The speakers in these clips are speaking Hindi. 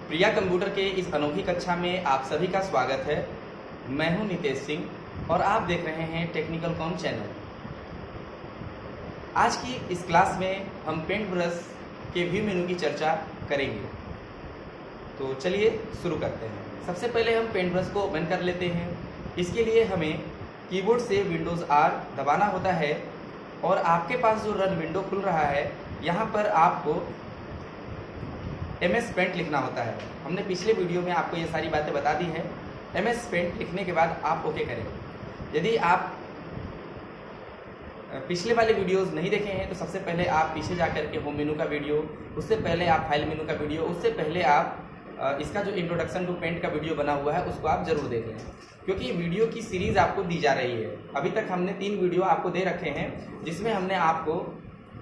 प्रिया कंप्यूटर के इस अनोखी कक्षा में आप सभी का स्वागत है। मैं हूं नितेश सिंह और आप देख रहे हैं टेक्निकल कॉम चैनल। आज की इस क्लास में हम पेंट ब्रश के व्यू मेनू की चर्चा करेंगे। तो चलिए शुरू करते हैं। सबसे पहले हम पेंट ब्रश को ओपन कर लेते हैं। इसके लिए हमें कीबोर्ड से विंडोज़ R दबाना होता है और आपके पास जो रन विंडो खुल रहा है यहाँ पर आपको MS पेंट लिखना होता है। हमने पिछले वीडियो में आपको ये सारी बातें बता दी है। MS पेंट लिखने के बाद आप ओके करें। यदि आप पिछले वाले वीडियोस नहीं देखे हैं तो सबसे पहले आप पीछे जा कर के होम मेनू का वीडियो, उससे पहले आप फाइल मेनू का वीडियो, उससे पहले आप इसका जो इंट्रोडक्शन टू पेंट का वीडियो बना हुआ है उसको आप ज़रूर देख लें, क्योंकि वीडियो की सीरीज़ आपको दी जा रही है। अभी तक हमने 3 वीडियो आपको दे रखे हैं जिसमें हमने आपको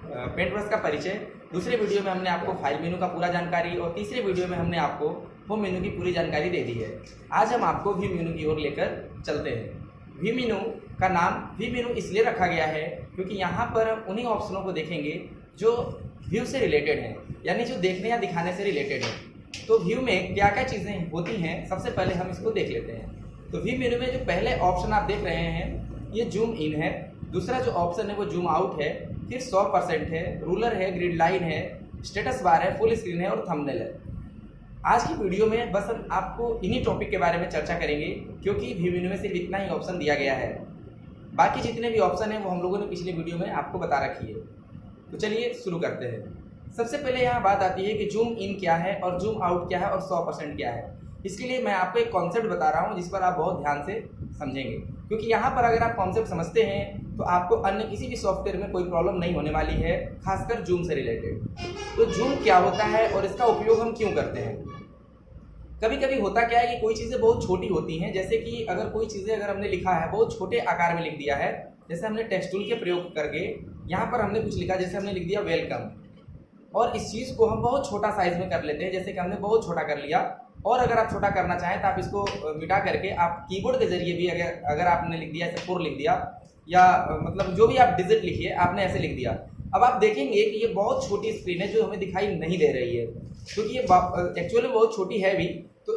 पेंट ब्रश का परिचय, दूसरे वीडियो में हमने आपको फाइल मेनू का पूरा जानकारी और तीसरे वीडियो में हमने आपको होम मेनू की पूरी जानकारी दे दी है। आज हम आपको व्यू मेनू की ओर लेकर चलते हैं। व्यू मेनू का नाम व्यू मेनू इसलिए रखा गया है क्योंकि यहाँ पर हम उन्हीं ऑप्शनों को देखेंगे जो व्यू से रिलेटेड हैं, यानी जो देखने या दिखाने से रिलेटेड है। तो व्यू में क्या क्या चीज़ें होती हैं सबसे पहले हम इसको देख लेते हैं। तो व्यू मेनू में जो पहले ऑप्शन आप देख रहे हैं ये जूम इन है, दूसरा जो ऑप्शन है वो जूम आउट है, फिर 100% है, रूलर है, ग्रिड लाइन है, स्टेटस बार है, फुल स्क्रीन है और थंबनेल है। आज की वीडियो में बस हम आपको इन्हीं टॉपिक के बारे में चर्चा करेंगे क्योंकि व्यू मेनू में सिर्फ इतना ही ऑप्शन दिया गया है। बाकी जितने भी ऑप्शन हैं वो हम लोगों ने पिछले वीडियो में आपको बता रखी है। तो चलिए शुरू करते हैं। सबसे पहले यहाँ बात आती है कि जूम इन क्या है और जूम आउट क्या है और 100% क्या है। इसके लिए मैं आपको एक कॉन्सेप्ट बता रहा हूँ जिस पर आप बहुत ध्यान से समझेंगे, क्योंकि यहाँ पर अगर आप कॉन्सेप्ट समझते हैं तो आपको अन्य किसी भी सॉफ्टवेयर में कोई प्रॉब्लम नहीं होने वाली है, खासकर जूम से रिलेटेड। तो जूम क्या होता है और इसका उपयोग हम क्यों करते हैं। कभी कभी होता क्या है कि कोई चीज़ें बहुत छोटी होती हैं, जैसे कि अगर कोई चीज़ें अगर हमने लिखा है बहुत छोटे आकार में लिख दिया है, जैसे हमने टेक्स्ट टूल के प्रयोग करके यहाँ पर हमने कुछ लिखा, जैसे हमने लिख दिया वेलकम, और इस चीज़ को हम बहुत छोटा साइज में कर लेते हैं, जैसे कि हमने बहुत छोटा कर लिया। और अगर आप छोटा करना चाहें तो आप इसको मिटा करके आप कीबोर्ड के जरिए भी अगर आपने लिख दिया, ऐसे 4 लिख दिया या मतलब जो भी आप डिजिट लिखिए आपने ऐसे लिख दिया। अब आप देखेंगे कि ये बहुत छोटी स्क्रीन है जो हमें दिखाई नहीं दे रही है, क्योंकि ये एक्चुअली बहुत छोटी है भी। तो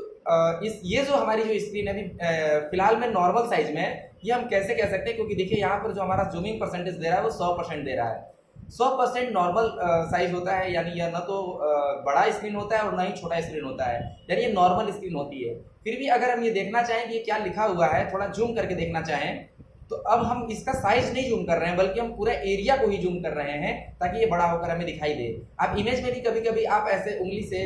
ये जो हमारी जो स्क्रीन है अभी फिलहाल में नॉर्मल साइज में है, ये हम कैसे कह सकते हैं, क्योंकि देखिए यहाँ पर जो हमारा जूमिंग परसेंटेज दे रहा है वो 100% दे रहा है। 100% नॉर्मल साइज होता है, यानी यह ना तो बड़ा स्क्रीन होता है और ना ही छोटा स्क्रीन होता है, यानी ये नॉर्मल स्क्रीन होती है। फिर भी अगर हम ये देखना चाहें कि ये क्या लिखा हुआ है, थोड़ा जूम करके देखना चाहें, तो अब हम इसका साइज नहीं जूम कर रहे हैं बल्कि हम पूरा एरिया को ही जूम कर रहे हैं ताकि ये बड़ा होकर हमें दिखाई दे। आप इमेज में भी कभी कभी आप ऐसे उंगली से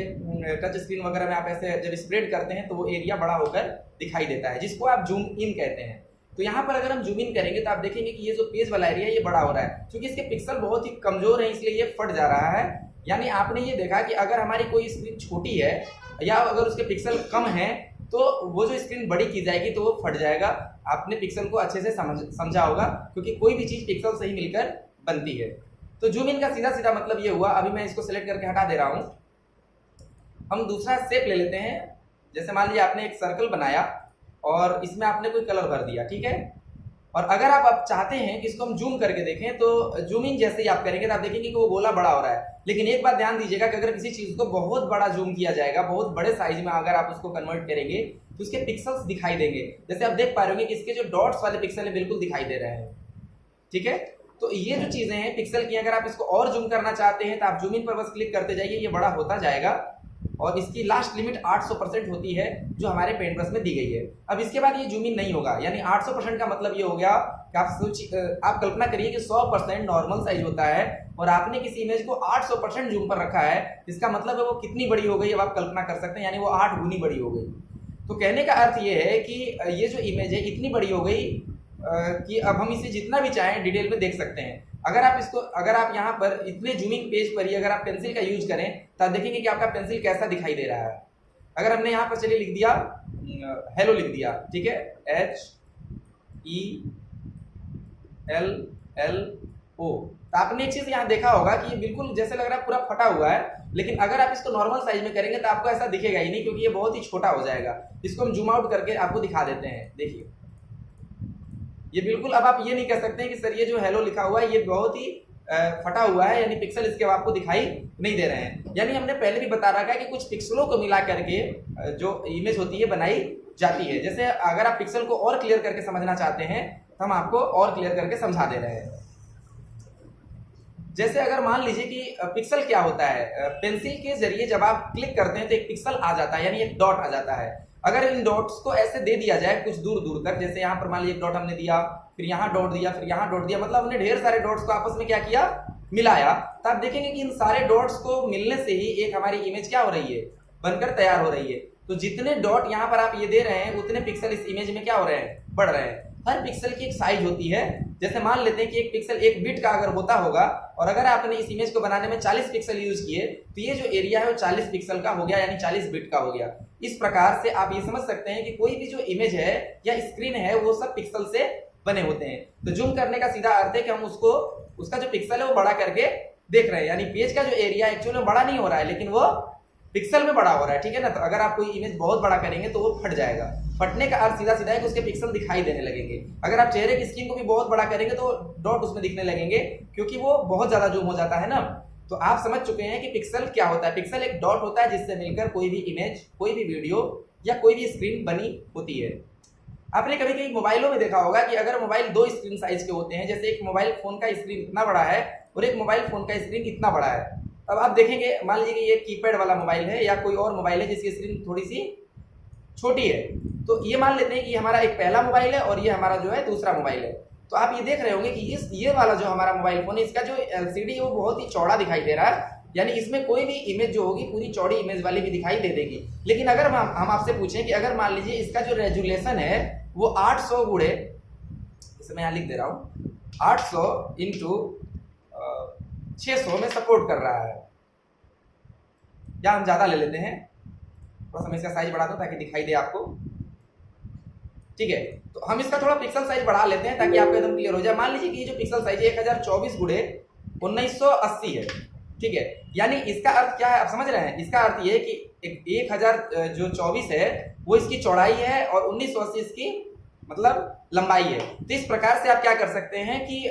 टच स्क्रीन वगैरह में आप ऐसे जब स्प्रेड करते हैं तो वो एरिया बड़ा होकर दिखाई देता है, जिसको आप जूम इन कहते हैं। तो यहाँ पर अगर हम जूम इन करेंगे तो आप देखेंगे कि ये जो पेज वाला एरिया है ये बड़ा हो रहा है, क्योंकि इसके पिक्सल बहुत ही कमजोर है इसलिए ये फट जा रहा है। यानी आपने ये देखा कि अगर हमारी कोई स्क्रीन छोटी है या अगर उसके पिक्सल कम है तो वो जो स्क्रीन बड़ी की जाएगी तो वो फट जाएगा। आपने पिक्सल को अच्छे से समझा होगा, क्योंकि कोई भी चीज़ पिक्सल से ही मिलकर बनती है। तो जूम इन का सीधा सीधा मतलब ये हुआ। अभी मैं इसको सेलेक्ट करके हटा दे रहा हूँ। हम दूसरा शेप ले लेते हैं। जैसे मान लीजिए आपने एक सर्कल बनाया और इसमें आपने कोई कलर भर दिया, ठीक है। और अगर आप अब चाहते हैं कि इसको हम जूम करके देखें तो जूम इन जैसे ही आप करेंगे तो आप देखेंगे कि वो गोला बड़ा हो रहा है। लेकिन एक बात ध्यान दीजिएगा कि अगर किसी चीज़ को बहुत बड़ा जूम किया जाएगा, बहुत बड़े साइज में अगर आप उसको कन्वर्ट करेंगे तो उसके पिक्सल्स दिखाई देंगे। जैसे आप देख पा रहे होंगे कि इसके जो डॉट्स वाले पिक्सल है बिल्कुल दिखाई दे रहे हैं, ठीक है। तो ये जो चीज़ें हैं पिक्सल की, अगर आप इसको और जूम करना चाहते हैं तो आप जूम इन पर बस क्लिक करते जाइए, ये बड़ा होता जाएगा। और इसकी लास्ट लिमिट 800% होती है जो हमारे पेंट ब्रश में दी गई है। अब इसके बाद ये जूम इन नहीं होगा, यानी 800% का मतलब ये हो गया कि आप कल्पना करिए कि 100% नॉर्मल साइज होता है और आपने किसी इमेज को 800% जूम पर रखा है, इसका मतलब है वो कितनी बड़ी हो गई अब आप कल्पना कर सकते हैं, यानी वो 8 गुनी बड़ी हो गई। तो कहने का अर्थ ये है कि ये जो इमेज है इतनी बड़ी हो गई कि अब हम इसे जितना भी चाहें डिटेल में देख सकते हैं। अगर आप यहाँ पर इतने जूमिंग पेज पर ही अगर आप पेंसिल का यूज करें तो आप देखेंगे कि आपका पेंसिल कैसा दिखाई दे रहा है। अगर हमने यहाँ पर चलिए लिख दिया हेलो लिख दिया, ठीक है, HELLO, तो आपने एक चीज यहाँ देखा होगा कि ये बिल्कुल जैसे लग रहा है पूरा फटा हुआ है, लेकिन अगर आप इसको नॉर्मल साइज में करेंगे तो आपको ऐसा दिखेगा ही नहीं, क्योंकि ये बहुत ही छोटा हो जाएगा। इसको हम जूम आउट करके आपको दिखा देते हैं। देखिए ये बिल्कुल, अब आप ये नहीं कह सकते कि सर ये जो हेलो लिखा हुआ है ये बहुत ही फटा हुआ है, यानी पिक्सल इसके आपको दिखाई नहीं दे रहे हैं। यानी हमने पहले भी बता रखा है कि कुछ पिक्सलों को मिला करके जो इमेज होती है बनाई जाती है। जैसे अगर आप पिक्सल को और क्लियर करके समझना चाहते हैं तो हम आपको और क्लियर करके समझा दे रहे हैं। जैसे अगर मान लीजिए कि पिक्सल क्या होता है, पेंसिल के जरिए जब आप क्लिक करते हैं तो एक पिक्सल आ जाता है, यानी एक डॉट आ जाता है। अगर इन डॉट्स को ऐसे दे दिया जाए कुछ दूर दूर तक, जैसे यहाँ पर मान लीजिए एक डॉट हमने दिया, फिर यहाँ डॉट दिया, फिर यहाँ डॉट दिया, मतलब हमने ढेर सारे डॉट्स को आपस में क्या किया, मिलाया, तो आप देखेंगे कि इन सारे डॉट्स को मिलने से ही एक हमारी इमेज क्या हो रही है, बनकर तैयार हो रही है। तो जितने डॉट यहाँ पर आप ये दे रहे हैं उतने पिक्सल इस इमेज में क्या हो रहे हैं, बढ़ रहे हैं। हर पिक्सल की एक साइज होती है। जैसे मान लेते हैं कि एक पिक्सल 1 बिट का अगर होता होगा और अगर आपने इस इमेज को बनाने में 40 पिक्सल यूज किए तो ये जो एरिया है वो 40 पिक्सल का हो गया, यानी 40 बिट का हो गया। इस प्रकार से आप ये समझ सकते हैं कि कोई भी जो इमेज है या स्क्रीन है वो सब पिक्सल से बने होते हैं। तो जूम करने का सीधा अर्थ है कि हम उसका जो पिक्सल है वो बड़ा करके देख रहे हैं, यानी पेज का जो एरिया एक्चुअली में बड़ा नहीं हो रहा है लेकिन वो पिक्सल में बड़ा हो रहा है, ठीक है ना। तो अगर आप कोई इमेज बहुत बड़ा करेंगे तो वो फट जाएगा। फटने का अर्थ सीधा सीधा है कि उसके पिक्सल दिखाई देने लगेंगे। अगर आप चेहरे की स्क्रीन को भी बहुत बड़ा करेंगे तो डॉट उसमें दिखने लगेंगे, क्योंकि वो बहुत ज्यादा जूम हो जाता है ना। तो आप समझ चुके हैं कि पिक्सल क्या होता है। पिक्सल एक डॉट होता है जिससे मिलकर कोई भी इमेज, कोई भी वीडियो या कोई भी स्क्रीन बनी होती है। आपने कभी कभी मोबाइलों में देखा होगा कि अगर मोबाइल 2 स्क्रीन साइज के होते हैं, जैसे एक मोबाइल फोन का स्क्रीन इतना बड़ा है और एक मोबाइल फोन का स्क्रीन इतना बड़ा है। अब आप देखेंगे, मान लीजिए कि ये कीपैड वाला मोबाइल है या कोई और मोबाइल है जिसकी स्क्रीन थोड़ी सी छोटी है, तो ये मान लेते हैं कि हमारा एक पहला मोबाइल है और ये हमारा जो है दूसरा मोबाइल है। तो आप ये देख रहे होंगे कि ये वाला जो हमारा मोबाइल फोन है इसका जो LCD है वो बहुत ही चौड़ा दिखाई दे रहा है, यानी इसमें कोई भी इमेज जो होगी पूरी चौड़ी इमेज वाली भी दिखाई दे देगी। लेकिन अगर हम आपसे पूछें कि अगर मान लीजिए इसका जो रेजुलेशन है वो 800 गुणे, इसे मैं यहाँ लिख दे रहा हूँ, 800 इंटू 600 में सपोर्ट कर रहा है, या हम ज्यादा ले लेते हैं, थोड़ा सा मैं इसका साइज बढ़ा दूं ताकि दिखाई दे आपको, ठीक है। तो हम इसका थोड़ा पिक्सल साइज बढ़ा लेते हैं ताकि आपको एकदम क्लियर हो जाए। मान लीजिए कि ये जो पिक्सल साइज है 1024 गुणे 1980 है, ठीक है। यानी इसका अर्थ क्या है आप समझ रहे हैं। इसका अर्थ ये है कि 1024 है वो इसकी चौड़ाई है और 1980 इसकी मतलब लंबाई है। तो इस प्रकार से आप क्या कर सकते हैं कि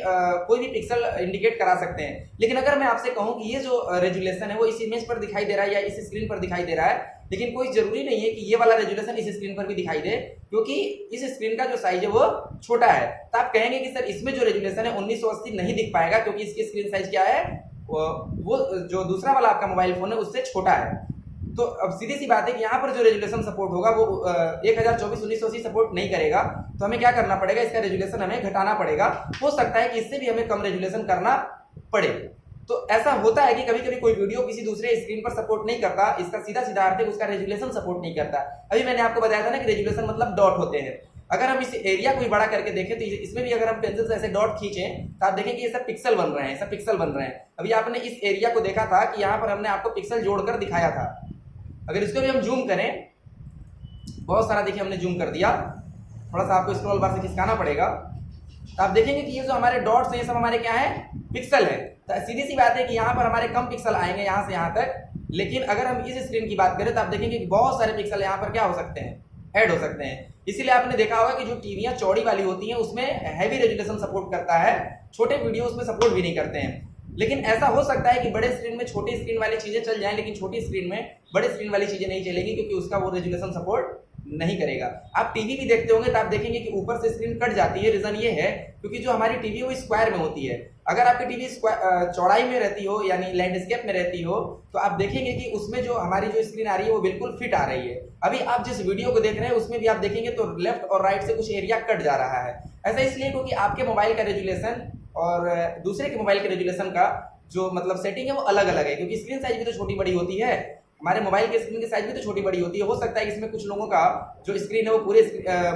कोई भी पिक्सल इंडिकेट करा सकते हैं। लेकिन अगर मैं आपसे कहूं कि ये जो रेजुलेशन है वो इस इमेज पर दिखाई दे रहा है या इस स्क्रीन पर दिखाई दे रहा है, लेकिन कोई जरूरी नहीं है कि ये वाला रेजुलेशन इस स्क्रीन पर भी दिखाई दे, क्योंकि इस स्क्रीन का जो साइज है वो छोटा है। तो आप कहेंगे कि सर इसमें जो रेजुलेशन है 1980 नहीं दिख पाएगा क्योंकि इसकी स्क्रीन साइज क्या है, वो जो दूसरा वाला आपका मोबाइल फोन है उससे छोटा है। तो अब सीधी सी बात है कि यहाँ पर जो रेजुलेशन सपोर्ट होगा वो 1024/1980 सपोर्ट नहीं करेगा। तो हमें क्या करना पड़ेगा, इसका रेजुलेशन हमें घटाना पड़ेगा। हो सकता है कि इससे भी हमें कम रेजुलेशन करना पड़े। तो ऐसा होता है कि कभी कभी कोई वीडियो किसी दूसरे स्क्रीन पर सपोर्ट नहीं करता, इसका सीधा सीधा अर्थ है उसका रेजुलेशन सपोर्ट नहीं करता। अभी मैंने आपको बताया था ना कि रेजुलेशन मतलब डॉट होते हैं। अगर हम इस एरिया को बड़ा करके देखें तो इसमें भी अगर हम पेंसिल से ऐसे डॉट खींचें तो आप देखें कि ये सब पिक्सल बन रहे हैं, सब पिक्सल बन रहे हैं। अभी आपने इस एरिया को देखा था कि यहाँ पर हमने आपको पिक्सल जोड़कर दिखाया था। अगर इसको भी हम जूम करें, बहुत सारा देखिए हमने जूम कर दिया, थोड़ा सा आपको स्क्रॉल बार से खिसकाना पड़ेगा, तो आप देखेंगे कि ये जो हमारे डॉट्स हैं ये सब हमारे क्या है, पिक्सल है। तो सीधी सी बात है कि यहाँ पर हमारे कम पिक्सल आएंगे यहाँ से यहाँ तक। लेकिन अगर हम इस स्क्रीन की बात करें तो आप देखेंगे कि बहुत सारे पिक्सल यहाँ पर क्या हो सकते हैं, ऐड हो सकते हैं। इसीलिए आपने देखा होगा कि जो टीवियां चौड़ी वाली होती हैं उसमें हैवी रेजुलेशन सपोर्ट करता है, छोटे वीडियो उसमें सपोर्ट भी नहीं करते हैं। लेकिन ऐसा हो सकता है कि बड़े स्क्रीन में छोटी स्क्रीन वाली चीजें चल जाएं, लेकिन छोटी स्क्रीन में बड़े स्क्रीन वाली चीजें नहीं चलेंगी क्योंकि उसका वो रेजुलेशन सपोर्ट नहीं करेगा। आप टीवी भी देखते होंगे तो आप देखेंगे कि ऊपर से स्क्रीन कट जाती है। रीजन ये है क्योंकि जो हमारी टीवी है वो स्क्वायर में होती है। अगर आपकी टीवी चौड़ाई में रहती हो यानी लैंडस्केप में रहती हो तो आप देखेंगे कि उसमें जो हमारी जो स्क्रीन आ रही है वो बिल्कुल फिट आ रही है। अभी आप जिस वीडियो को देख रहे हैं उसमें भी आप देखेंगे तो लेफ्ट और राइट से कुछ एरिया कट जा रहा है। ऐसा इसलिए क्योंकि आपके मोबाइल का रेजुलेशन और दूसरे के मोबाइल के रेजुलेशन का जो मतलब सेटिंग है वो अलग अलग है, क्योंकि स्क्रीन साइज भी तो छोटी बड़ी होती है, हमारे मोबाइल के स्क्रीन की साइज भी तो छोटी बड़ी होती है। हो सकता है इसमें कुछ लोगों का जो स्क्रीन है वो पूरे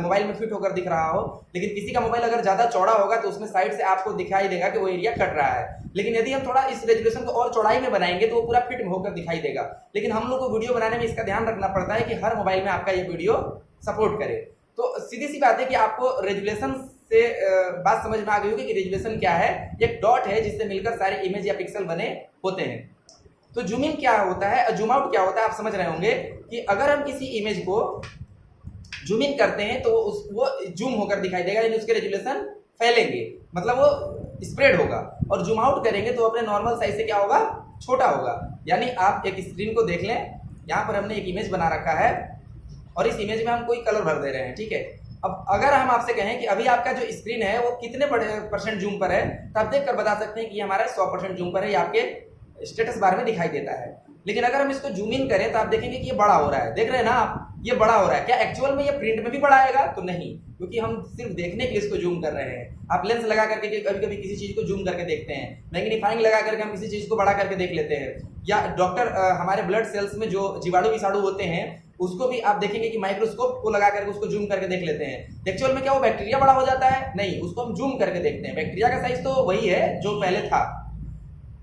मोबाइल में फिट होकर दिख रहा हो, लेकिन किसी का मोबाइल अगर ज्यादा चौड़ा होगा तो उसमें साइड से आपको दिखाई देगा कि वो एरिया कट रहा है। लेकिन यदि हम थोड़ा इस रेजुलेशन को और चौड़ाई में बनाएंगे तो वो पूरा फिट होकर दिखाई देगा। लेकिन हम लोग को वीडियो बनाने में इसका ध्यान रखना पड़ता है कि हर मोबाइल में आपका ये वीडियो सपोर्ट करे। तो सीधी सी बात है कि आपको रेजुलेशन से बात समझ में आ गई होगी कि रेजुलेशन क्या है। एक डॉट है जिससे मिलकर सारे इमेज या पिक्सल बने होते हैं। तो जूम इन क्या होता है, जूम आउट क्या होता है, आप समझ रहे होंगे कि अगर हम किसी इमेज को जूम इन करते हैं तो वो जूम होकर दिखाई देगा, यानी उसके रेजुलेशन फैलेंगे, मतलब वो स्प्रेड होगा, और जूम आउट करेंगे तो अपने नॉर्मल साइज से क्या होगा, छोटा होगा। यानी आप एक स्क्रीन को देख लें, यहाँ पर हमने एक इमेज बना रखा है और इस इमेज में हम कोई कलर भर दे रहे हैं, ठीक है। अब अगर हम आपसे कहें कि अभी आपका जो स्क्रीन है वो कितने बड़े % जूम पर है, तो आप देख कर बता सकते हैं कि हमारा 100% जूम पर है, ये आपके स्टेटस बार में दिखाई देता है। लेकिन अगर हम इसको जूम इन करें तो आप देखेंगे कि ये बड़ा हो रहा है, देख रहे हैं ना आप, ये बड़ा हो रहा है। क्या एक्चुअल में ये प्रिंट में भी बड़ा आएगा? तो नहीं, क्योंकि हम सिर्फ देखने के लिए इसको जूम कर रहे हैं। आप लेंस लगा करके कभी कभी किसी चीज को जूम करके देखते हैं, मैग्नीफाइंग लगा करके हम किसी चीज को बड़ा करके देख लेते हैं, या डॉक्टर हमारे ब्लड सेल्स में जो जीवाणु विषाणु होते हैं उसको भी आप देखेंगे कि माइक्रोस्कोप को लगा करके उसको जूम करके देख लेते हैं। एक्चुअल में क्या वो बैक्टीरिया बड़ा हो जाता है? नहीं, उसको हम जूम करके देखते हैं। बैक्टीरिया का साइज तो वही है जो पहले था,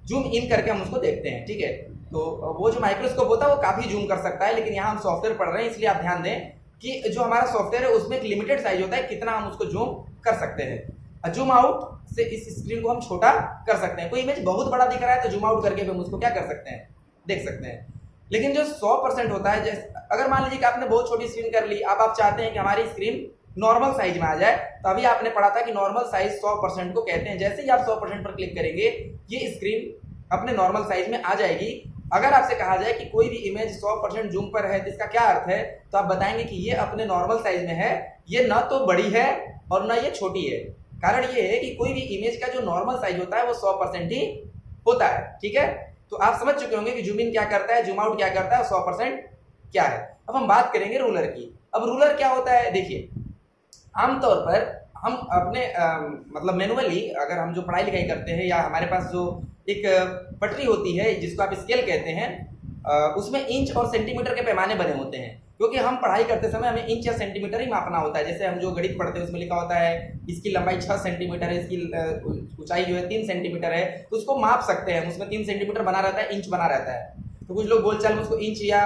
जूम इन करके हम उसको देखते हैं, ठीक है। तो वो जो माइक्रोस्कोप होता है वो काफी जूम कर सकता है, लेकिन यहाँ हम सॉफ्टवेयर पढ़ रहे हैं इसलिए आप ध्यान दें कि जो हमारा सॉफ्टवेयर है उसमें एक लिमिटेड साइज होता है, कितना हम उसको जूम कर सकते हैं। जूम आउट से इस स्क्रीन को हम छोटा कर सकते हैं। कोई इमेज बहुत बड़ा दिख रहा है तो जूम आउट करके हम उसको क्या कर सकते हैं, देख सकते हैं। लेकिन जो 100% होता है, जैसे अगर मान लीजिए कि आपने बहुत छोटी स्क्रीन कर ली, अब आप चाहते हैं कि हमारी स्क्रीन नॉर्मल साइज में आ जाए, तो अभी आपने पढ़ा था कि नॉर्मल साइज 100% को कहते हैं। जैसे ही आप 100% पर क्लिक करेंगे ये स्क्रीन अपने नॉर्मल साइज में आ जाएगी। अगर आपसे कहा जाए कि कोई भी इमेज 100% जूम पर है तो इसका क्या अर्थ है, तो आप बताएंगे कि ये अपने नॉर्मल साइज में है, ये ना तो बड़ी है और ना ये छोटी है। कारण ये है कि कोई भी इमेज का जो नॉर्मल साइज होता है वो 100% ही होता है, ठीक है। तो आप समझ चुके होंगे कि जूम इन क्या करता है, जूम आउट क्या करता है, 100% क्या है। अब हम बात करेंगे रूलर की। अब रूलर क्या होता है, देखिए आमतौर पर हम अपने मतलब मैनुअली अगर हम जो पढ़ाई लिखाई करते हैं, या हमारे पास जो एक पटरी होती है जिसको आप स्केल कहते हैं, उसमें इंच और सेंटीमीटर के पैमाने बने होते हैं, क्योंकि हम पढ़ाई करते समय हमें इंच या सेंटीमीटर ही मापना होता है। जैसे हम जो गणित पढ़ते हैं उसमें लिखा होता है इसकी लंबाई 6 सेंटीमीटर है, इसकी ऊंचाई जो है 3 सेंटीमीटर है, तो उसको माप सकते हैं। उसमें 3 सेंटीमीटर बना रहता है, इंच बना रहता है। तो कुछ लोग बोलचाल में उसको इंच या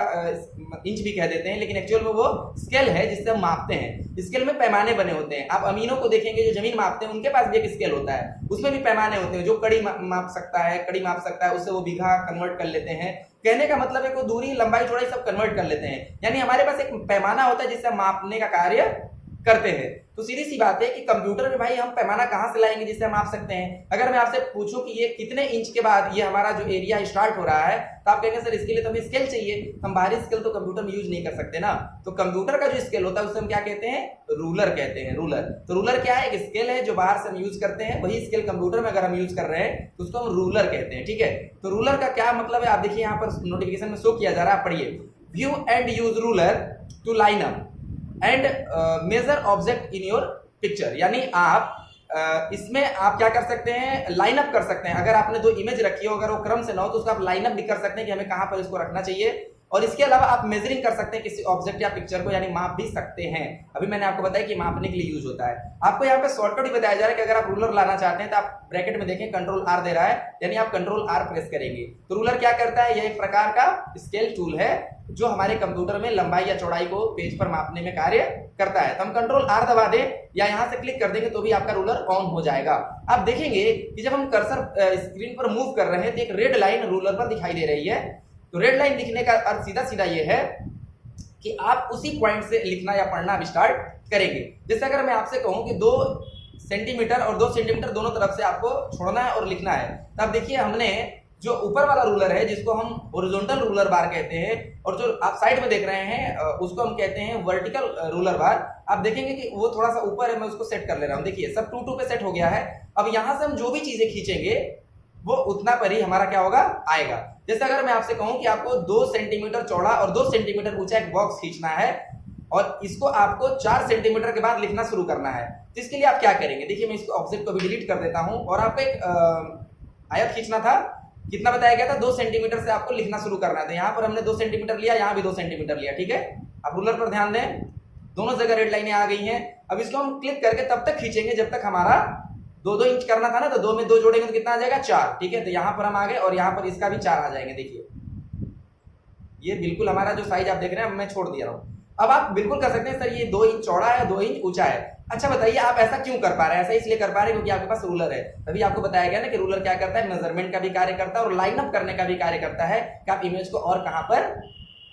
इंच भी कह देते हैं, लेकिन एक्चुअल में वो स्केल है जिससे हम मापते हैं। स्केल में पैमाने बने होते हैं। आप अमीनों को देखेंगे जो जमीन मापते हैं, उनके पास भी एक स्केल होता है, उसमें भी पैमाने होते हैं। जो कड़ी माप सकता है, कड़ी माप सकता है, उससे वो बीघा कन्वर्ट कर लेते हैं। कहने का मतलब है कि दूरी, लंबाई, चौड़ाई सब कन्वर्ट कर लेते हैं। यानी हमारे पास एक पैमाना होता है जिससे हम मापने का कार्य करते हैं। तो सीधी सी बात है कि कंप्यूटर में भाई हम पैमाना कहां से लाएंगे जिससे हम माप सकते हैं। अगर मैं आपसे पूछूं कि ये कितने इंच के बाद ये हमारा जो एरिया स्टार्ट हो रहा है, तो आप कहेंगे सर इसके लिए तो हमें स्केल चाहिए। हम बाहरी स्केल तो कंप्यूटर में यूज नहीं कर सकते ना। तो कंप्यूटर का जो स्केल होता है उसे हम क्या कहते हैं, रूलर कहते हैं। रूलर, तो रूलर क्या है, एक स्केल है जो बाहर से हम यूज करते हैं। वही स्केल कंप्यूटर में अगर हम यूज कर रहे हैं तो उसको हम रूलर कहते हैं, ठीक है। तो रूलर का क्या मतलब है, आप देखिए यहाँ पर नोटिफिकेशन में शो किया जा रहा है, पढ़िए। View and use ruler to line up and measure object in your picture. यानी आप इसमें आप क्या कर सकते हैं, लाइन अप कर सकते हैं। अगर आपने दो इमेज रखी हो, अगर वो क्रम से ना हो, तो उसको आप लाइन अप भी कर सकते हैं कि हमें कहां पर इसको रखना चाहिए। और इसके अलावा आप मेजरिंग कर सकते हैं किसी ऑब्जेक्ट या पिक्चर को, यानी माप भी सकते हैं। अभी मैंने आपको बताया कि मापने के लिए यूज होता है। आपको यहाँ पे शॉर्टकट भी बताया जा रहा है कि अगर आप रूलर लाना चाहते हैं तो आप ब्रैकेट में देखें कंट्रोल आर दे रहा है, यानी आप कंट्रोल आर प्रेस करेंगे। तो रूलर क्या करता है, यह एक प्रकार का स्केल टूल है जो हमारे कंप्यूटर में लंबाई या चौड़ाई को पेज पर मापने में कार्य करता है। तो हम कंट्रोल आर दबा दें या यहाँ से क्लिक कर देंगे तो भी आपका रूलर ऑन हो जाएगा। आप देखेंगे कि जब हम कर्सर स्क्रीन पर मूव कर रहे हैं तो एक रेड लाइन रूलर पर दिखाई दे रही है। तो रेड लाइन दिखने का अर्थ सीधा सीधा ये है कि आप उसी पॉइंट से लिखना या पढ़ना अब स्टार्ट करेंगे। जैसे अगर मैं आपसे कहूं कि 2 सेंटीमीटर और 2 सेंटीमीटर दोनों तरफ से आपको छोड़ना है और लिखना है, तो आप देखिए हमने जो ऊपर वाला रूलर है जिसको हम हॉरिजॉन्टल रूलर बार कहते हैं, और जो आप साइड में देख रहे हैं उसको हम कहते हैं वर्टिकल रूलर बार। आप देखेंगे कि वो थोड़ा सा ऊपर है, मैं उसको सेट कर ले रहा हूं। देखिए सब 2 2 पे सेट हो गया है। अब यहां से हम जो भी चीजें खींचेंगे वो उतना पर ही हमारा क्या होगा, आएगा। जैसे अगर मैं आपसे कहूं कि आपको 2 सेंटीमीटर चौड़ा और 2 सेंटीमीटर ऊंचा एक बॉक्स खींचना है और इसको आपको 4 सेंटीमीटर के बाद लिखना शुरू करना है, तो इसके लिए आप क्या करेंगे, देखिए मैं इसको ऑब्जेक्ट को भी डिलीट कर देता हूं। और आपको एक आयत खींचना था, कितना बताया गया था, 2 सेंटीमीटर से आपको लिखना शुरू करना था। यहाँ पर हमने 2 सेंटीमीटर लिया, यहाँ भी 2 सेंटीमीटर लिया, ठीक है। आप रूलर पर ध्यान दें, दोनों जगह रेड लाइनें आ गई हैं। अब इसको हम क्लिक करके तब तक खींचेंगे जब तक हमारा 2-2 इंच करना था ना, तो 2 में 2 जोड़ेंगे तो कितना आ जाएगा, 4, ठीक है। तो यहाँ पर हम आ गए और यहाँ पर इसका भी 4 आ जाएंगे। देखिए ये बिल्कुल हमारा जो साइज आप देख रहे हैं मैं छोड़ दिया हूँ। अब आप बिल्कुल कर सकते हैं सर ये 2 इंच चौड़ा है, 2 इंच ऊंचा है। अच्छा बताइए आप ऐसा क्यों कर पा रहे हैं, ऐसा इसलिए कर पा रहे हैं क्योंकि आपके पास रूलर है। तभी आपको बताया गया ना कि रूलर क्या करता है, मेजरमेंट का भी कार्य करता है और लाइन अप करने का भी कार्य करता है कि आप इमेज को और कहां पर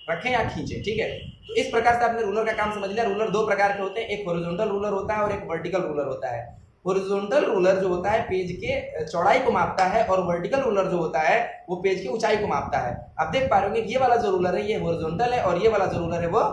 रखें या खींचे, ठीक है। तो इस प्रकार से आपने रूलर का काम समझ लिया। रूलर 2 प्रकार के होते हैं, एक हॉरिजॉन्टल रूलर होता है और एक वर्टिकल रूलर होता है। हॉरिजॉन्टल रूलर जो होता है पेज के चौड़ाई को मापता है और वर्टिकल रूलर जो होता है वो पेज की ऊंचाई को मापता है। आप देख पा रहे होंगे ये वाला जो रूलर है ये हॉरिजॉन्टल है और ये वाला जो रूलर है वो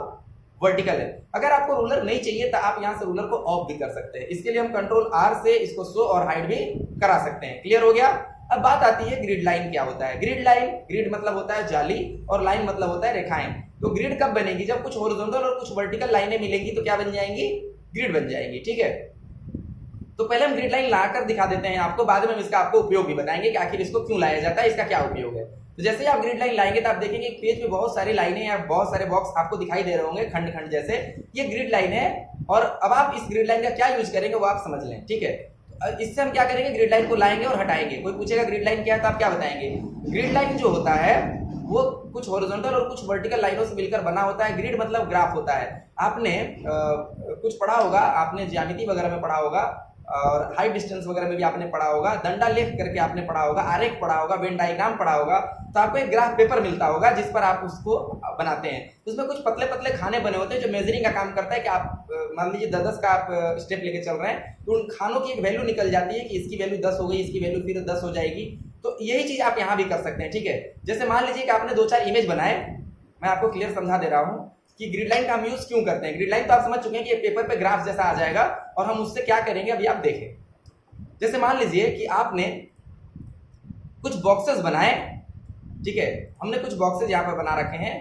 वर्टिकल है। अगर आपको रूलर नहीं चाहिए तो आप यहाँ से रूलर को ऑफ भी कर सकते हैं। इसके लिए हम कंट्रोल आर से इसको शो और हाइड भी करा सकते हैं। क्लियर हो गया। अब बात आती है ग्रिड लाइन क्या होता है। ग्रिड लाइन, ग्रिड मतलब होता है जाली और लाइन मतलब होता है रेखाएं। तो ग्रिड कब बनेगी, जब कुछ हॉरिजॉन्टल और कुछ वर्टिकल लाइनें मिलेंगी तो क्या बन जाएंगी, ग्रिड बन जाएंगी। ठीक है, तो पहले हम ग्रिड लाइन लाकर दिखा देते हैं आपको, बाद में हम इसका आपको उपयोग भी बताएंगे कि आखिर इसको क्यों लाया जाता है, इसका क्या उपयोग है। तो जैसे ही आप ग्रिड लाइन लाएंगे तो आप देखेंगे एक पेज पे बहुत सारी लाइनें या बहुत सारे बॉक्स आपको दिखाई दे रहे होंगे खंड खंड जैसे, ये ग्रिड लाइन है। और अब आप इस ग्रिड लाइन का क्या यूज करेंगे वो आप समझ लें। ठीक है, इससे हम क्या करेंगे, ग्रिड लाइन को लाएंगे और हटाएंगे। कोई पूछेगा ग्रिड लाइन क्या है तो आप क्या बताएंगे। ग्रिड लाइन जो होता है वो कुछ हॉरिजॉन्टल और कुछ वर्टिकल लाइनों से मिलकर बना होता है। ग्रिड मतलब ग्राफ होता है। आपने कुछ पढ़ा होगा, आपने ज्यामिति वगैरह में पढ़ा होगा और हाइट डिस्टेंस वगैरह में भी आपने पढ़ा होगा, डंडा लेख करके आपने पढ़ा होगा, आरेख पढ़ा होगा, वेन डायग्राम पढ़ा होगा। तो आपको एक ग्राफ पेपर मिलता होगा जिस पर आप उसको बनाते हैं। उसमें कुछ पतले पतले खाने बने होते हैं जो मेजरिंग का काम करता है कि आप मान लीजिए 10 का आप स्टेप लेके चल रहे हैं तो उन खानों की एक वैल्यू निकल जाती है कि इसकी वैल्यू 10 हो गई, इसकी वैल्यू फिर 10 हो जाएगी। तो यही चीज आप यहाँ भी कर सकते हैं। ठीक है, जैसे मान लीजिए कि आपने 2-4 इमेज बनाए, मैं आपको क्लियर समझा दे रहा हूँ कि ग्रिड लाइन का हम यूज क्यों करते हैं। ग्रिड लाइन तो आप समझ चुके हैं कि पेपर पे ग्राफ जैसा आ जाएगा और हम उससे क्या करेंगे अभी आप देखें। जैसे मान लीजिए कि आपने कुछ बॉक्सेस बनाए। ठीक है, हमने कुछ बॉक्सेस यहाँ पर बना रखे हैं,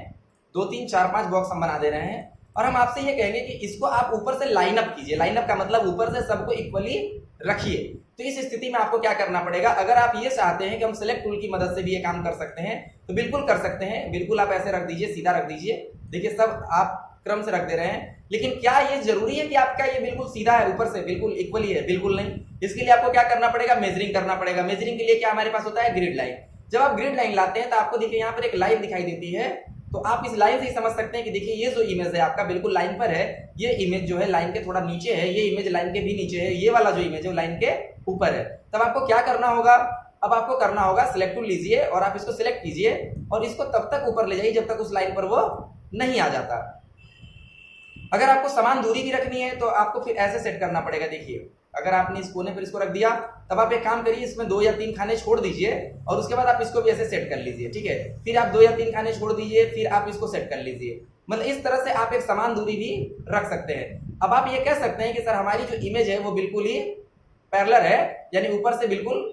2, 3, 4, 5 बॉक्स हम बना दे रहे हैं और हम आपसे ये कहेंगे कि इसको आप ऊपर से लाइन अप कीजिए। लाइन अप का मतलब ऊपर से सबको इक्वली रखिए। तो इस स्थिति में आपको क्या करना पड़ेगा, अगर आप ये चाहते हैं कि हम सेलेक्ट टूल की मदद से भी ये काम कर सकते हैं तो बिल्कुल कर सकते हैं। बिल्कुल आप ऐसे रख दीजिए, सीधा रख दीजिए। देखिए सब आप क्रम से रख दे रहे हैं, लेकिन क्या ये जरूरी है कि आपका ये बिल्कुल सीधा है, ऊपर से बिल्कुल इक्वली है? बिल्कुल नहीं। इसके लिए आपको क्या करना पड़ेगा, मेजरिंग करना पड़ेगा। मेजरिंग के लिए क्या हमारे पास होता है, ग्रिड लाइन। जब आप ग्रिड लाइन लाते हैं तो आपको देखिए यहाँ पर एक लाइन दिखाई देती है। तो आप इस लाइन से ही समझ सकते हैं कि देखिए ये जो इमेज है आपका बिल्कुल लाइन पर है, ये इमेज जो है लाइन के थोड़ा नीचे है, ये इमेज लाइन के भी नीचे है, ये वाला जो इमेज है लाइन के ऊपर है। तब आपको क्या करना होगा, अब आपको करना होगा सिलेक्ट टूल लीजिए और आप इसको सिलेक्ट कीजिए और इसको तब तक ऊपर ले जाइए जब तक उस लाइन पर वो नहीं आ जाता। अगर आपको समान दूरी भी रखनी है तो आपको फिर ऐसे सेट करना पड़ेगा। देखिए अगर आपने इस कोने पर इसको रख दिया, तब आप एक काम करिए, इसमें 2 या 3 खाने छोड़ दीजिए और उसके बाद आप इसको भी ऐसे सेट कर लीजिए। ठीक है, फिर आप 2 या 3 खाने छोड़ दीजिए, फिर आप इसको सेट कर लीजिए। मतलब इस तरह से आप एक समान दूरी भी रख सकते हैं। अब आप ये कह सकते हैं कि सर हमारी जो इमेज है वो बिल्कुल ही पैरेलल है, यानी ऊपर से बिल्कुल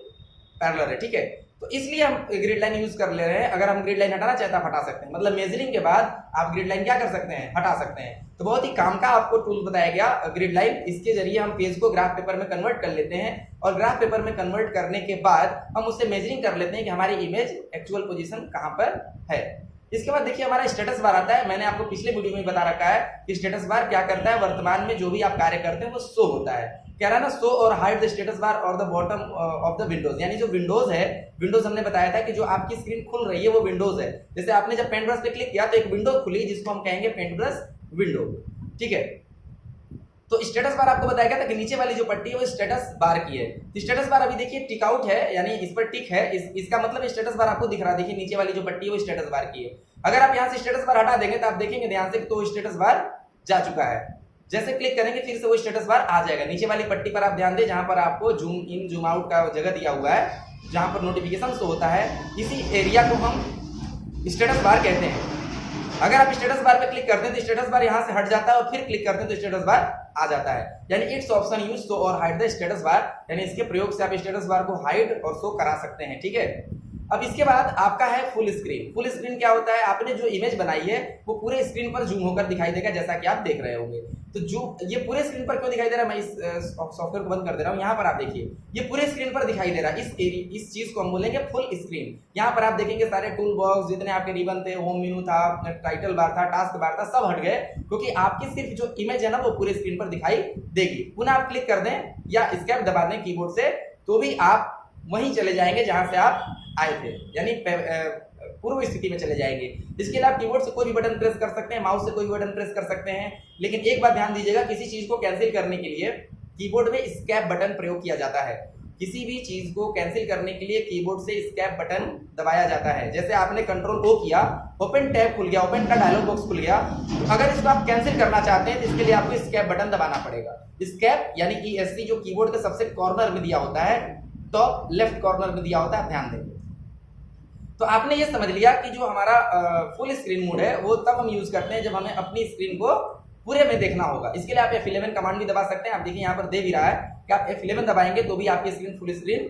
पैरेलल है। ठीक है, तो इसलिए हम ग्रिड लाइन यूज कर ले रहे हैं। अगर हम ग्रिड लाइन हटाना चाहते हैं हटा सकते हैं, मतलब मेजरिंग के बाद आप ग्रिड लाइन क्या कर सकते हैं, हटा सकते हैं। तो बहुत ही काम का आपको टूल बताया गया ग्रिड लाइन। इसके जरिए हम पेज को ग्राफ पेपर में कन्वर्ट कर लेते हैं और ग्राफ पेपर में कन्वर्ट करने के बाद हम उससे मेजरिंग कर लेते हैं कि हमारी इमेज एक्चुअल पोजीशन कहाँ पर है। इसके बाद देखिए हमारा स्टेटस बार आता है। मैंने आपको पिछले वीडियो में बता रखा है कि स्टेटस बार क्या करता है, वर्तमान में जो भी आप कार्य करते हैं वो शो होता है। कह रहा है ना, शो और हाइड द स्टेटस बार और the bottom of the Windows, यानी जो विंडोज है, विंडोज हमने बताया था कि जो आपकी स्क्रीन खुल रही है वो विंडोज है। जैसे आपने जब पेंट ब्रश पे क्लिक किया तो एक विंडो खुली जिसको हम कहेंगे पेंट ब्रश विंडो। ठीक है, तो स्टेटस बार आपको बताया गया था कि नीचे वाली जो पट्टी है वो स्टेटस बार की है। तो स्टेटस बार अभी देखिए टिक आउट है, यानी इस पर टिक है, इसका मतलब स्टेटस बार आपको दिख रहा है। देखिए नीचे वाली जो पट्टी है वो स्टेटस बार की है। अगर आप यहाँ से स्टेटस बार हटा देंगे तो आप देखेंगे ध्यान से तो स्टेटस बार जा चुका है। जैसे क्लिक करेंगे फिर से वो स्टेटस बार आ जाएगा। नीचे वाली पट्टी पर आप ध्यान दें, जहां पर आपको जूम इन जूम आउट का जगह दिया हुआ है, जहां पर नोटिफिकेशन शो होता है, इसी एरिया को हम स्टेटस बार कहते हैं। अगर आप स्टेटस बार पे क्लिक करते हैं तो स्टेटस बार यहां से हट जाता है और फिर क्लिक करते हैं तो स्टेटस बार आ जाता है। यानी इट्स ऑप्शन यूज शो और हाइड द स्टेटस बार, यानी इसके प्रयोग से आप स्टेटस बार को हाइड और शो करा सकते हैं। ठीक है, अब इसके बाद आपका है फुल स्क्रीन। फुल स्क्रीन क्या होता है, आपने जो इमेज बनाई है वो पूरे स्क्रीन पर जूम होकर दिखाई देगा, जैसा कि आप देख रहे होंगे। तो जो ये पूरे स्क्रीन पर क्यों दिखाई दे रहा है, मैं इस सॉफ्टवेयर को बंद कर दे रहा हूँ। यहाँ पर आप देखिए ये पूरे स्क्रीन पर दिखाई दे रहा है। इस चीज को हम बोलेंगे फुल स्क्रीन। यहाँ पर आप देखेंगे सारे टूल बॉक्स जितने आपके रिबन थे, होम मेनू था, टाइटल बार था, टास्क बार था, सब हट गए, क्योंकि आपकी सिर्फ जो इमेज है ना वो पूरे स्क्रीन पर दिखाई देगी। पुनः आप क्लिक कर दें या एस्केप दबा दें कीबोर्ड से तो भी आप वहीं चले जाएंगे जहां से आप आए थे, यानी पूर्व स्थिति में चले जाएंगे। इसके लिए आप कीबोर्ड से कोई भी बटन प्रेस कर सकते हैं, माउस से कोई भी बटन प्रेस कर सकते हैं। लेकिन एक बात ध्यान दीजिएगा, किसी चीज को कैंसिल करने के लिए कीबोर्ड में एस्केप बटन प्रयोग किया जाता है। किसी भी चीज को कैंसिल करने के लिए कीबोर्ड से एस्केप बटन दबाया जाता है। जैसे आपने कंट्रोल ओ किया, ओपन टैब खुल गया, ओपन का डायलॉग बॉक्स खुल गया, तो अगर इसको आप कैंसिल करना चाहते हैं तो इसके लिए आपको एस्केप बटन दबाना पड़ेगा। एस्केप यानी ESC जो कीबोर्ड के सबसे कॉर्नर में दिया होता है, टॉप लेफ्ट कॉर्नर में दिया होता है, आप ध्यान देंगे। तो आपने ये समझ लिया कि जो हमारा फुल स्क्रीन मोड है वो तब हम यूज करते हैं जब हमें अपनी स्क्रीन को पूरे में देखना होगा। इसके लिए आप F11 कमांड भी दबा सकते हैं। आप देखिए यहाँ पर दे भी रहा है कि आप F11 दबाएंगे तो भी आपकी स्क्रीन फुल स्क्रीन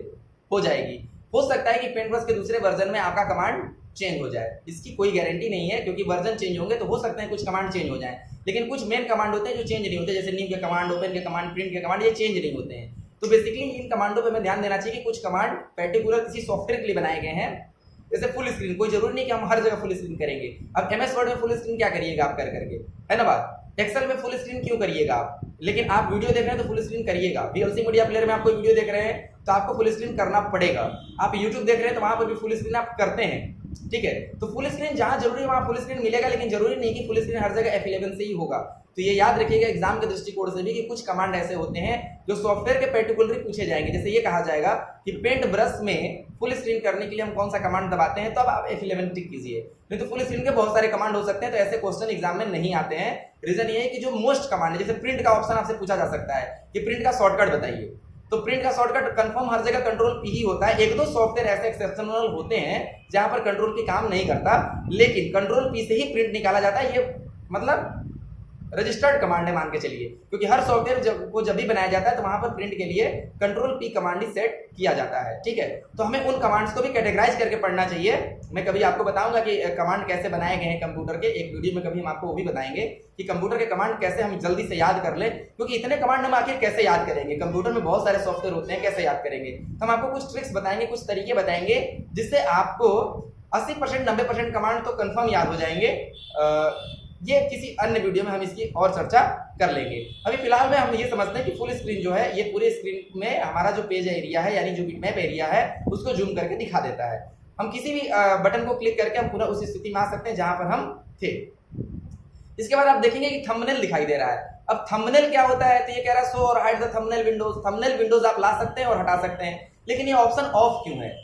हो जाएगी। हो सकता है कि पेंट ब्रश के दूसरे वर्जन में आपका कमांड चेंज हो जाए, इसकी कोई गारंटी नहीं है, क्योंकि वर्जन चेंज होंगे तो हो सकते हैं कुछ कमांड चेंज हो जाए, लेकिन कुछ मेन कमांड होते हैं जो चेंज नहीं होते, जैसे न्यू के कमांड, ओपन के कमांड, प्रिंट के कमांड, ये चेंज नहीं होते हैं। तो बेसिकली इन कमांडों पर हमें ध्यान देना चाहिए कि कुछ कमांड पर्टिकुलर किसी सॉफ्टवेयर के लिए बनाए गए हैं। जैसे फुल स्क्रीन, कोई जरूरी नहीं कि हम हर जगह फुल स्क्रीन करेंगे। अब MS वर्ड में फुल स्क्रीन क्या करिएगा आप कर करके, है ना बात। एक्सेल में फुल स्क्रीन क्यों करिएगा आप, लेकिन आप वीडियो देख रहे हैं तो फुल स्क्रीन करिएगा। VLC मीडिया प्लेयर में आप कोई वीडियो देख रहे हैं तो आपको फुल स्क्रीन करना पड़ेगा। आप YouTube देख रहे हैं तो वहां पर भी फुल स्क्रीन आप करते हैं, ठीक है। तो फुल स्क्रीन जहां जरूरी है वहां फुल स्क्रीन मिलेगा, लेकिन जरूरी नहीं कि फुल स्क्रीन हर जगह F11 से ही होगा। तो ये याद रखिएगा एग्जाम के दृष्टिकोण से भी कि कुछ कमांड ऐसे होते हैं जो सॉफ्टवेयर के पर्टिकुलर पूछे जाएंगे। जैसे ये कहा जाएगा कि पेंट ब्रश में फुल स्क्रीन करने के लिए हम कौन सा कमांड दबाते हैं, तो अब आप F11 टिक कीजिए। नहीं तो फुल स्क्रीन के बहुत सारे कमांड हो सकते हैं, तो ऐसे क्वेश्चन एग्जाम में नहीं आते हैं। रीजन ये है कि जो मोस्ट कमांड है, जैसे प्रिंट का ऑप्शन आपसे पूछा जा सकता है कि प्रिंट का शॉर्टकट बताइए, तो प्रिंट का शॉर्टकट कंफर्म हर जगह कंट्रोल P ही होता है। एक दो सॉफ्टवेयर ऐसे एक्सेप्शनल होते हैं जहां पर कंट्रोल P काम नहीं करता, लेकिन कंट्रोल P से ही प्रिंट निकाला जाता है। ये मतलब रजिस्टर्ड कमांड है मान के चलिए, क्योंकि हर सॉफ्टवेयर जब भी बनाया जाता है तो वहां पर प्रिंट के लिए कंट्रोल P कमांड ही सेट किया जाता है, ठीक है। तो हमें उन कमांड्स को भी कैटेगराइज करके पढ़ना चाहिए। मैं कभी आपको बताऊंगा कि कमांड कैसे बनाए गए हैं कंप्यूटर के, एक वीडियो में कभी हम आपको वो भी बताएंगे कि कंप्यूटर के कमांड कैसे हम जल्दी से याद कर लें, क्योंकि इतने कमांड हम आखिर कैसे याद करेंगे, कंप्यूटर में बहुत सारे सॉफ्टवेयर होते हैं, कैसे याद करेंगे। हम आपको कुछ ट्रिक्स बताएंगे, कुछ तरीके बताएंगे जिससे आपको 80% 90% कमांड तो कंफर्म याद हो जाएंगे। ये किसी अन्य वीडियो में हम इसकी और चर्चा कर लेंगे। अभी फिलहाल में हम ये समझते हैं कि फुल स्क्रीन जो है ये पूरे स्क्रीन में हमारा जो पेज एरिया है यानी जो बिटमैप एरिया है उसको जूम करके दिखा देता है। हम किसी भी बटन को क्लिक करके हम पूरा उस स्थिति में आ सकते हैं जहां पर हम थे। इसके बाद आप देखेंगे कि थंबनेल दिखाई दे रहा है। अब थंबनेल क्या होता है, तो ये कह रहा है शो और hide the thumbnail Windows. Thumbnail Windows आप ला सकते हैं और हटा सकते हैं, लेकिन ये ऑप्शन ऑफ क्यों है,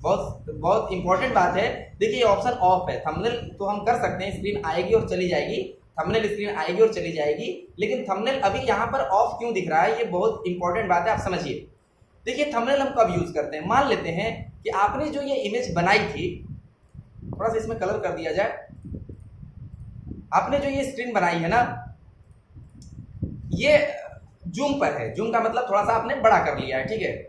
बहुत इंपॉर्टेंट बात है। देखिए ये ऑप्शन ऑफ है। थंबनेल तो हम कर सकते हैं, स्क्रीन आएगी और चली जाएगी, थंबनेल स्क्रीन आएगी और चली जाएगी, लेकिन थंबनेल अभी यहाँ पर ऑफ क्यों दिख रहा है, ये बहुत इंपॉर्टेंट बात है, आप समझिए। देखिए थंबनेल हम कब यूज करते हैं, मान लेते हैं कि आपने जो ये इमेज बनाई थी, थोड़ा सा इसमें कलर कर दिया जाए, आपने जो ये स्क्रीन बनाई है ना, ये जूम पर है। जूम का मतलब थोड़ा सा आपने बड़ा कर लिया है, ठीक है।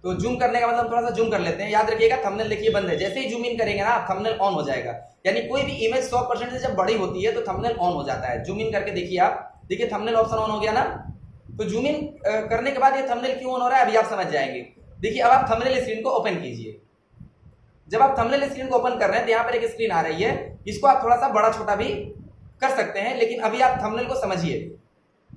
तो जूम करने का मतलब थोड़ा सा जूम कर लेते हैं। याद रखिएगा थंबनेल देखिए बंद है, जैसे ही जूम इन करेंगे ना थंबनेल ऑन हो जाएगा। यानी कोई भी इमेज 100% से जब बड़ी होती है तो थंबनेल ऑन हो जाता है। जूम इन करके देखिए आप, देखिए थंबनेल ऑप्शन ऑन हो गया ना। तो जूम इन करने के बाद ये थंबनेल क्यों ऑन हो रहा है अभी आप समझ जाएंगे। देखिए अब आप थंबनेल स्क्रीन को ओपन कीजिए। जब आप थंबनेल स्क्रीन को ओपन कर रहे हैं तो यहाँ पर एक स्क्रीन आ रही है, इसको आप थोड़ा सा बड़ा छोटा भी कर सकते हैं, लेकिन अभी आप थंबनेल को समझिए।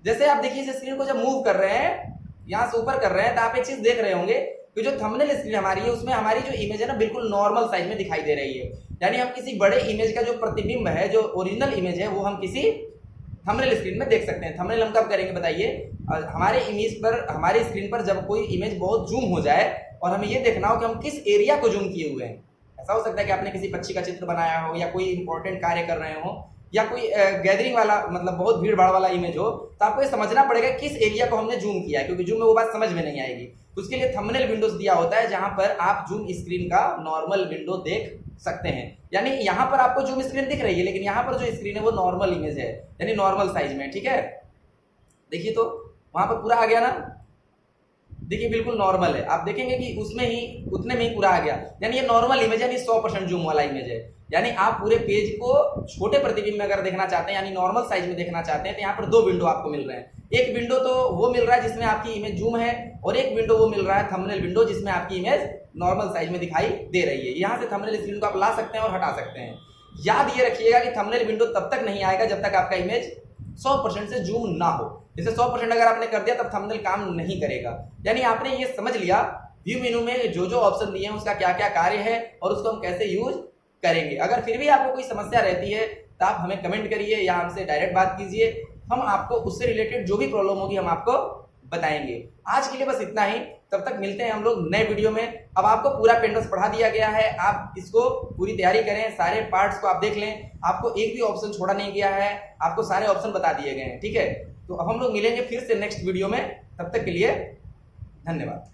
जैसे आप देखिए इस स्क्रीन को जब मूव कर रहे हैं, यहाँ से ऊपर कर रहे हैं, तो आप एक चीज देख रहे होंगे कि जो थंबनेल स्क्रीन हमारी है उसमें हमारी जो इमेज है ना बिल्कुल नॉर्मल साइज में दिखाई दे रही है। यानी हम किसी बड़े इमेज का जो प्रतिबिंब है, जो ओरिजिनल इमेज है, वो हम किसी थंबनेल स्क्रीन में देख सकते हैं। थंबनेल हम कब करेंगे बताइए, हमारे इमेज पर, हमारी स्क्रीन पर जब कोई इमेज बहुत जूम हो जाए और हमें ये देखना हो कि हम किस एरिया को जूम किए हुए हैं। ऐसा हो सकता है कि आपने किसी पक्षी का चित्र बनाया हो, या कोई इंपॉर्टेंट कार्य कर रहे हो, या कोई गैदरिंग वाला मतलब बहुत भीड़ भाड़ वाला इमेज हो, तो आपको ये समझना पड़ेगा किस एरिया को हमने जूम किया है, क्योंकि जूम में वो बात समझ में नहीं आएगी। तो उसके लिए थंबनेल विंडोज दिया होता है जहां पर आप जूम स्क्रीन का नॉर्मल विंडो देख सकते हैं। यानी यहां पर आपको जूम स्क्रीन दिख रही है, लेकिन यहां पर जो स्क्रीन है वो नॉर्मल इमेज है, यानी नॉर्मल साइज में, ठीक है। देखिए तो वहां पर पूरा आ गया ना, देखिए बिल्कुल नॉर्मल है। आप देखेंगे कि उसमें ही उतने में ही पूरा आ गया, यानी ये नॉर्मल इमेज है, यानी 100% जूम वाला इमेज है। यानी आप पूरे पेज को छोटे प्रतिबिंब में अगर देखना चाहते हैं, यानी नॉर्मल साइज में देखना चाहते हैं, तो यहाँ पर दो विंडो आपको मिल रहे हैं। एक विंडो तो वो मिल रहा है जिसमें आपकी इमेज जूम है, और एक विंडो वो मिल रहा है थंबनेल विंडो, जिसमें आपकी इमेज नॉर्मल साइज में दिखाई दे रही है। यहाँ से थंबनेल स्क्रीन को आप ला सकते हैं और हटा सकते हैं। याद ये रखिएगा कि थंबनेल विंडो तब तक नहीं आएगा जब तक आपका इमेज 100% से जूम ना हो। जैसे 100% अगर आपने कर दिया तब थंबनेल काम नहीं करेगा। यानी आपने ये समझ लिया व्यू मेनू में जो जो ऑप्शन दिए हैं उसका क्या क्या कार्य है और उसको हम कैसे यूज करेंगे। अगर फिर भी आपको कोई समस्या रहती है तो आप हमें कमेंट करिए या हमसे डायरेक्ट बात कीजिए, हम आपको उससे रिलेटेड जो भी प्रॉब्लम होगी हम आपको बताएंगे। आज के लिए बस इतना ही। तब तक मिलते हैं हम लोग नए वीडियो में। अब आपको पूरा पेंटोस पढ़ा दिया गया है, आप इसको पूरी तैयारी करें, सारे पार्ट्स को आप देख लें, आपको एक भी ऑप्शन छोड़ा नहीं गया है, आपको सारे ऑप्शन बता दिए गए हैं, ठीक है। तो अब हम लोग मिलेंगे फिर से नेक्स्ट वीडियो में, तब तक के लिए धन्यवाद।